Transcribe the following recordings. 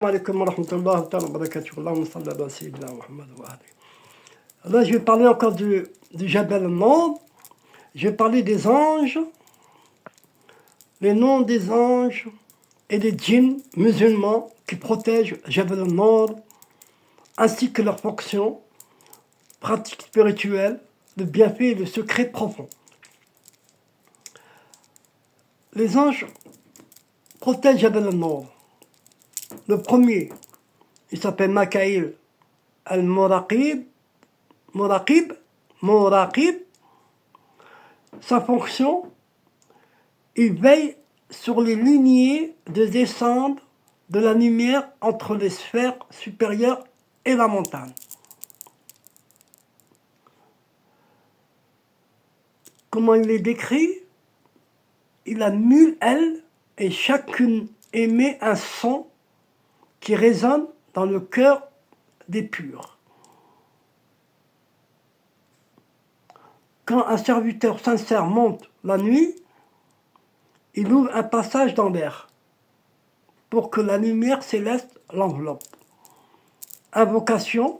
Alaikum wa rahmatullahi wa barakatuh. Allahumma salli ala sayyidina Muhammad wa ali. Là, je vais parler encore du Jabal al-Nur. Je vais parler des anges, les noms des anges et des djinns musulmans qui protègent Jabal al-Nur, ainsi que leurs fonctions, pratiques spirituelles, le bienfait et le secret profond. Les anges protègent Jabal al-Nur. Le premier, il s'appelle Makaïl al-Muraqib. Muraqib. Sa fonction, il veille sur les lignées de descente de la lumière entre les sphères supérieures et la montagne. Comment il est décrit? Il a 1000 ailes et chacune émet un son qui résonne dans le cœur des purs. Quand un serviteur sincère monte la nuit, il ouvre un passage dans l'air pour que la lumière céleste l'enveloppe. Invocation.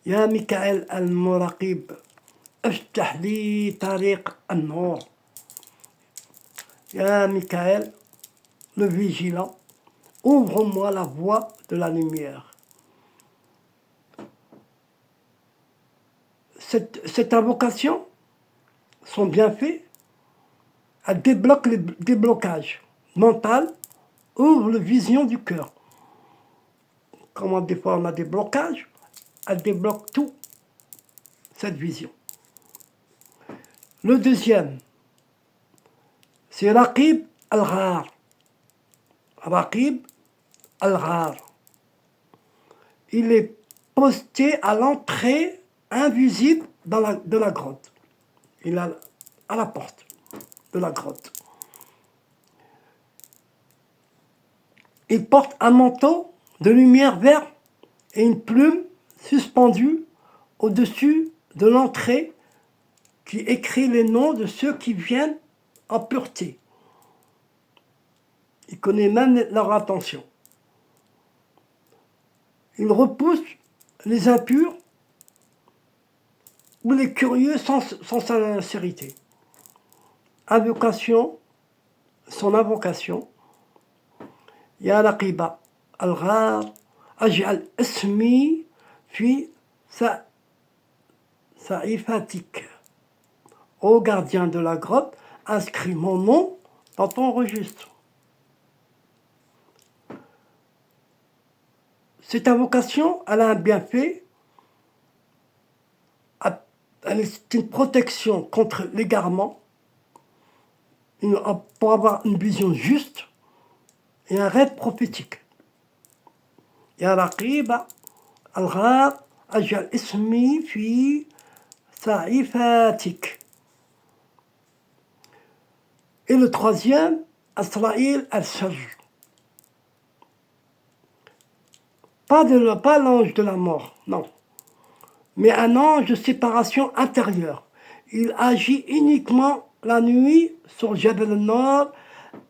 Ya Mikaël al-Muraqib, افتح لي طريق النور. Ya Mikaël, le vigilant, ouvre-moi la voie de la lumière. Cette invocation, son bienfait, elle débloque les déblocages mentaux, ouvre la vision du cœur. Comment des fois on a des blocages, elle débloque tout, cette vision. Le deuxième, c'est Raqib al-Ghar. Raqib al-Ghar. Il est posté à l'entrée invisible de la grotte. Il est à la porte de la grotte. Il porte un manteau de lumière verte et une plume suspendue au-dessus de l'entrée qui écrit les noms de ceux qui viennent en pureté. Il connaît même leur intention. Il repousse les impurs ou les curieux sans sincérité. Invocation, son invocation. Ya Raqiba al-Ghar, aj'al ismi fi sa'ifatik. Ô gardien de la grotte, inscris mon nom dans ton registre. Cette invocation, elle a un bienfait. C'est une protection contre l'égarement, pour avoir une vision juste et un rêve prophétique. Ya Raqiba al-Ghar, aj'al ismi fi sa'ifatik. Et le troisième, Asraïl al-Sajj. Pas l'ange de la mort, non. Mais un ange de séparation intérieure. Il agit uniquement la nuit sur Jabal al-Nur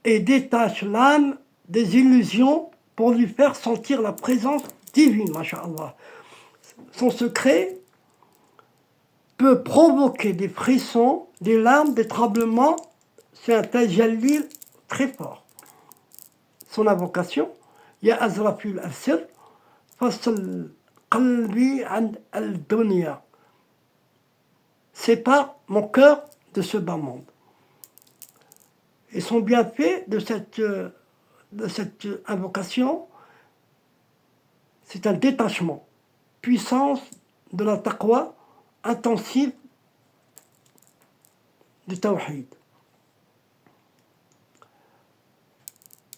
et détache l'âme des illusions pour lui faire sentir la présence divine, masha'Allah. Son secret peut provoquer des frissons, des larmes, des tremblements. C'est un tajalli très fort. Son invocation, Ya Azrafil al-Sir, Fasal qalbi an al-dunya. Sépare mon cœur de ce bas monde. Et son bienfait de cette invocation, c'est un détachement, puissance de la taqwa intensive du tawhid.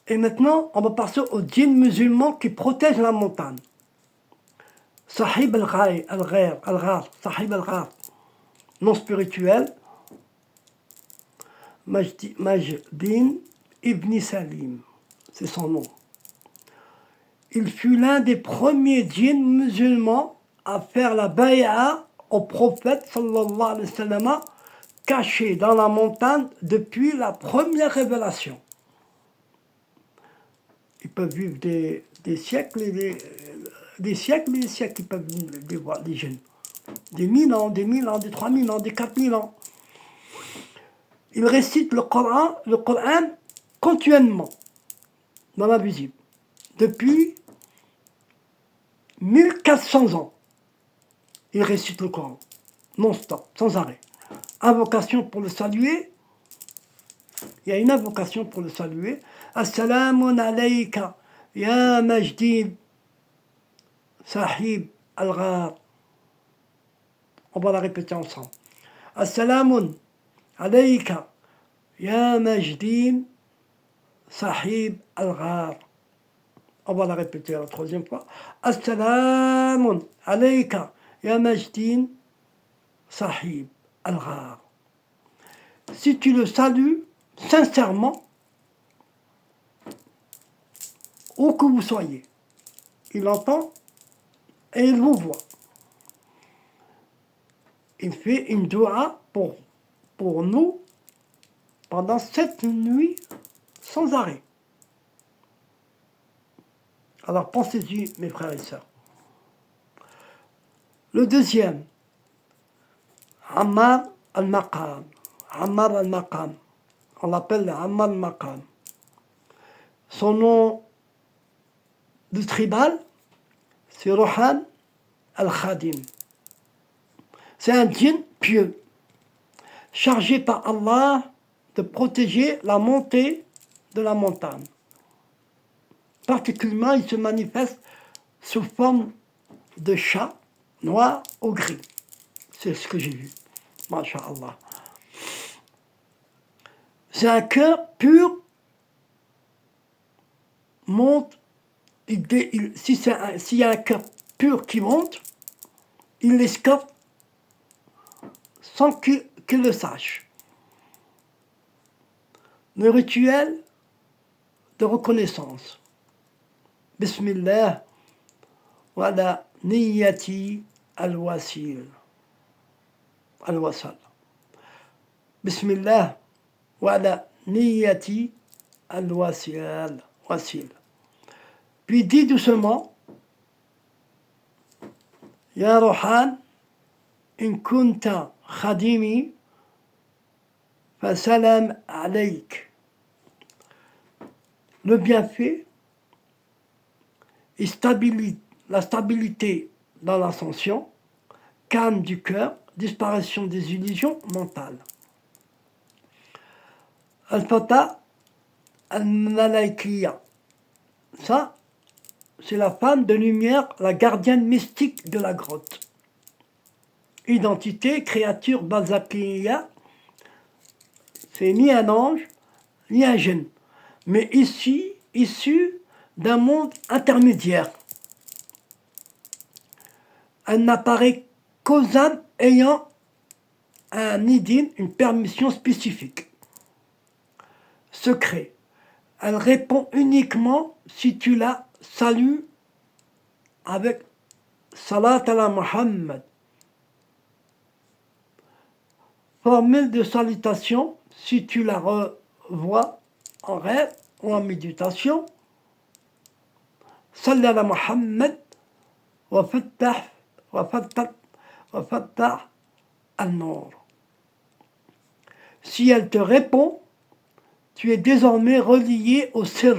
Et maintenant, on va passer aux djinns musulmans qui protègent la montagne. Sahib al-Ghar, Sahib al-Ghar, nom spirituel, Majdin ibn Salim, c'est son nom. Il fut l'un des premiers djinns musulmans à faire la bay'a au prophète sallallahu alayhi wa sallam, caché dans la montagne depuis la première révélation. Ils peuvent vivre des siècles et des siècles et des siècles, ils peuvent vivre les jeunes. Des 1000 ans, des 1000 ans, des 3000 ans, des 4000 ans. Ils récitent le Coran continuellement, dans la visible, depuis 1400 ans. Ils récitent le Coran, non-stop, sans arrêt. Invocation pour le saluer. Il y a une invocation pour le saluer. Assalamun alayka, ya majdin, sahib al-ghar. On va la répéter ensemble. Assalamun alayka, ya majdin, sahib al-ghar. On va la répéter la troisième fois. Assalamun alayka, ya majdin, sahib al-ghar. Si tu le salues sincèrement, où que vous soyez, il entend et il vous voit. Il fait une dua pour nous pendant 7 nuits sans arrêt. Alors pensez-y, mes frères et sœurs. Le deuxième, Ammar al-Maqam. Ammar al-Maqam. On l'appelle Ammar al-Maqam. Son nom de tribal, c'est Rohan al-Khadim. C'est un djinn pieux, chargé par Allah de protéger la montée de la montagne. Particulièrement, il se manifeste sous forme de chat noir ou gris. C'est ce que j'ai vu. Masha'Allah. C'est un cœur pur, monte. S'il y a un cœur pur qui monte, il l'escorte sans qu'il le sache. Le rituel de reconnaissance. Bismillah wa la niyyati al-wasil. Al-wasal. Bismillah wa la niyyati al-wasil. Puis dis doucement, Ya Rohan, in kunta khadimi, fa salam alayk. Le bienfait et la stabilité dans l'ascension, calme du cœur, disparition des illusions mentales. Al-Fata al-Malaikiyya. Ça, c'est la femme de lumière, la gardienne mystique de la grotte. Identité, créature Bazakiya, c'est ni un ange, ni un djinn, mais issu d'un monde intermédiaire. Elle n'apparaît qu'aux âmes ayant un idin, une permission spécifique. Secret. Elle répond uniquement si tu la salues avec Salat ala Muhammad. Formule de salutation si tu la revois en rêve ou en méditation. Salli ala Muhammad wa fattah al-nur. Si elle te répond, tu es désormais relié au sir.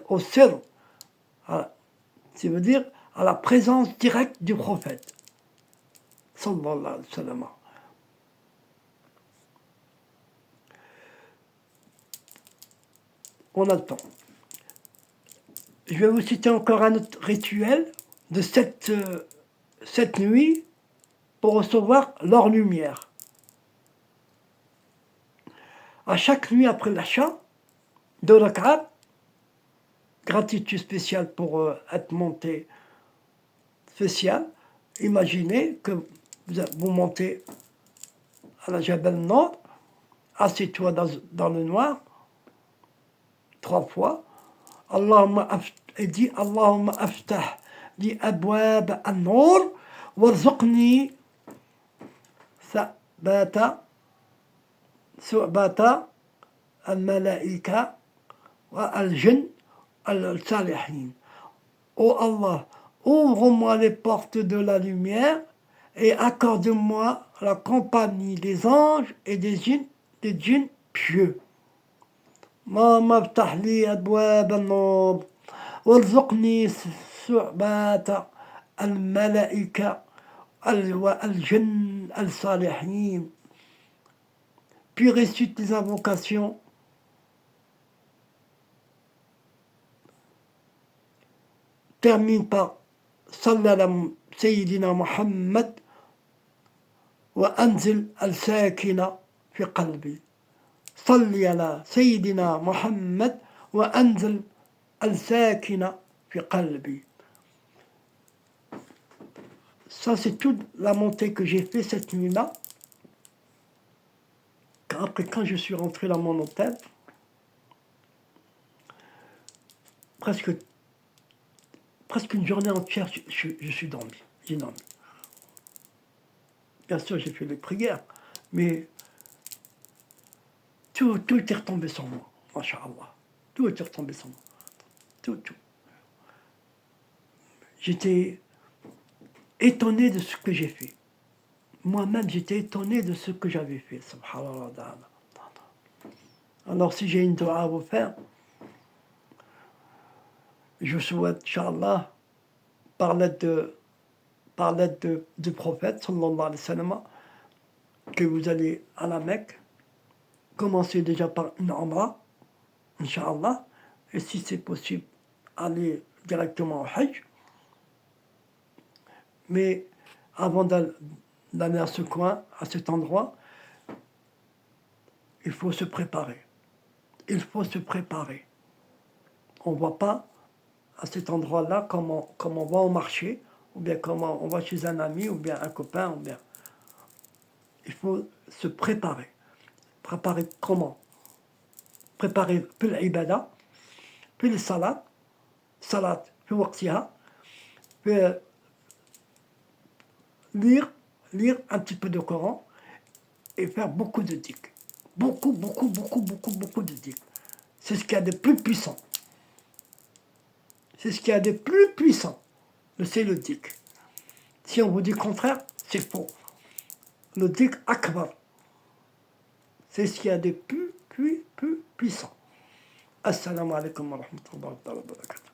Au sir, ça veut dire à la présence directe du prophète. Sallallahu alayhi wa sallam. On a le temps. Je vais vous citer encore un autre rituel de cette nuit pour recevoir leur lumière. À chaque nuit après l'achat, 2 rak'at, gratitude spéciale pour être monté spécial. Imaginez que vous montez à la Jabal Nord, assieds-toi dans le noir, 3 fois. Allahumma aftah li abwab an-nur warzuqni su'bata الملائكة والجن الصالحين. Ô Allah, ouvre-moi les portes de la lumière et accorde-moi la compagnie des anges et des djinns pieux. اللهم افتح لي أبواب النور وارزقني صحبة الملائكة والجن الصالحين. Puis récite les invocations. Termine par صلى على سيدنا محمد وأنزل الساكنة في قلبي. صلي على سيدنا محمد وأنزل الساكنة في قلبي. Ça, c'est toute la montée que j'ai fait cette nuit-là. Après, quand je suis rentré dans mon hôtel, presque une journée entière, je suis dormi. J'ai dormi. Bien sûr, j'ai fait les prières, mais tout est retombé sur moi, masha'Allah. Tout est retombé sur moi. Tout. J'étais étonné de ce que j'ai fait. Moi-même, j'étais étonné de ce que j'avais fait. Subhanallah. Alors, si j'ai une dua à vous faire, je souhaite, Inch'Allah, par l'aide du prophète, sallallahu alayhi wa sallam, que vous allez à la Mecque, commencez déjà par une Umrah, Inch'Allah, et si c'est possible, aller directement au Hajj. Mais avant d'aller à ce coin, à cet endroit, il faut se préparer. Il faut se préparer. On ne voit pas à cet endroit-là comment on va au marché, ou bien comment on va chez un ami, ou bien un copain, ou bien... Il faut se préparer. Préparer comment? Préparer puis l'ibada, puis le salat, puis waqtiha, puis lire un petit peu de Coran et faire beaucoup de dhikr. Beaucoup de dhikr. C'est ce qu'il y a de plus puissant. C'est ce qu'il y a de plus puissant. C'est le dhikr. Si on vous dit le contraire, c'est faux. Le dhikr akbar. C'est ce qu'il y a de plus puissant. Assalamu alaikum wa rahmatullahi wa barakatuh.